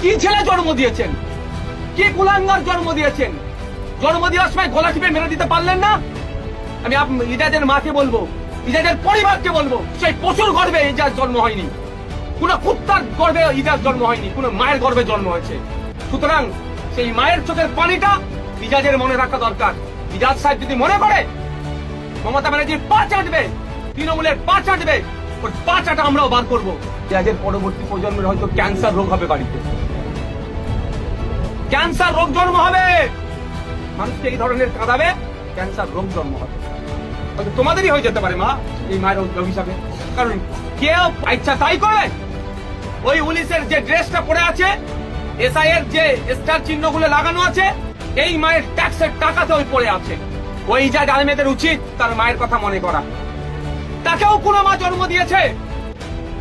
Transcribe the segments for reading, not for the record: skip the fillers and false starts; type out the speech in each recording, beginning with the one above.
কি ছেলে জন্ম দিয়েছেন, কি কুলাঙ্গার জন্ম দিয়েছেন। জন্ম দেওয়ার সময় গলা টিপে মেরে দিতে পারলেন না। আমি ইজাজের মাকে বলবো, ইজাজের পরিবারকে বলবো, সেই পশুর গর্ভে ইজাজ জন্ম হয়নি, কোন কুত্তার গর্ভে ইজাজ জন্ম হয়নি, কোন মায়ের গর্ভে জন্ম হয়েছে। সুতরাং সেই মায়ের চোখের পানিটা ইজাজের মনে রাখা দরকার। ইজাজ সাহেব যদি মনে করে মমতা ব্যানার্জির পা চাটবে, তৃণমূলের পা চাটবে, ওর পা চাটা আমরাও বার করবো। ইজাজের পরবর্তী প্রজন্মের হয়তো ক্যান্সার রোগ হবে, বাড়িতে ক্যান্সার রোগ জন্ম হবে, মানুষকে এই ধরনের কাঁদাবে, ক্যান্সার রোগ জন্ম হবে। হয়তো তোমাদেরই হয়ে যেতে পারে মা, এই মায়ের অভিশাপে। কারণ কেউ ইচ্ছা তাই করে। ওই পুলিশের যে ড্রেসটা পরে আছে, এসআই এর যে স্টার চিহ্নগুলো লাগানো আছে, এই মায়ের ট্যাক্সের টাকাতে ওই পড়ে আছে। ওই ইজাজ আহমেদের উচিত তার মায়ের কথা মনে করা। তাকেও কোনো মা জন্ম দিয়েছে,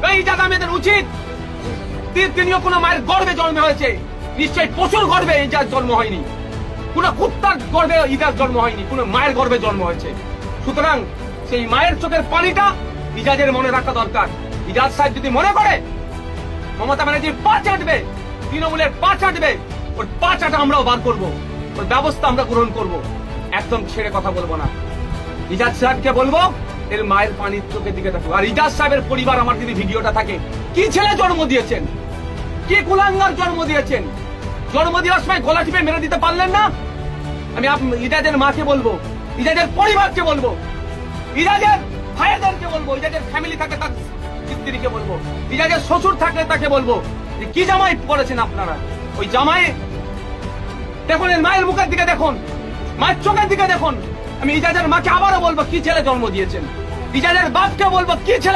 এই ইজাজ আহমেদের উচিত তিনিও কোনো মায়ের গর্ভে জন্ম হয়েছে। নিশ্চয়ই পশুর গর্ভে ইজাজ জন্ম হয়নি, কোন কুত্তার গর্ভে ইজাজ জন্ম হয়নি, কোন মায়ের গর্ভে জন্ম হয়েছে। সুতরাং সেই মায়ের চোখের পানিটা ইজাজের মনে রাখা দরকার। ইজাজ সাহেব যদি মনে করে মমতা ব্যানার্জির পা চাটবে, তৃণমূলের পা চাটবে, ওর পা চাটা আমরাও বার করবো, ওর ব্যবস্থা আমরা গ্রহণ করব। একদম ছেড়ে কথা বলবো না। ইজাজ সাহেবকে বলবো এর মায়ের পানির চোখের দিকে থাকবো। আর ইজাজ সাহেবের পরিবার আমার যদি ভিডিওটা থাকে, কি ছেলে জন্ম দিয়েছেন, কি কুলাঙ্গার জন্ম দিয়েছেন। জন্ম দেওয়ার সময় গলা টিপে মেরে দিতে পারলেন না। আমি ইজাজের মাকে বলবো, ইজাজের পরিবারকে বলবো, ইজাজের ভাইদেরকে বলবো, ইজাজের ফ্যামিলি থাকে তার স্ত্রীকে বলবো, ইজাজের শ্বশুর থাকলে তাকে বলবো, কি জামাই করেছেন আপনারা। ওই জামাই দেখুন, এর মায়ের মুখের দিকে দেখুন, মায়ের চোখের দিকে দেখুন। আমি ইজাজের মাকে আবারও বলবো, কি ছেলে জন্ম দিয়েছেন। ইজাজের বাপকে বলবো, কি ছেলে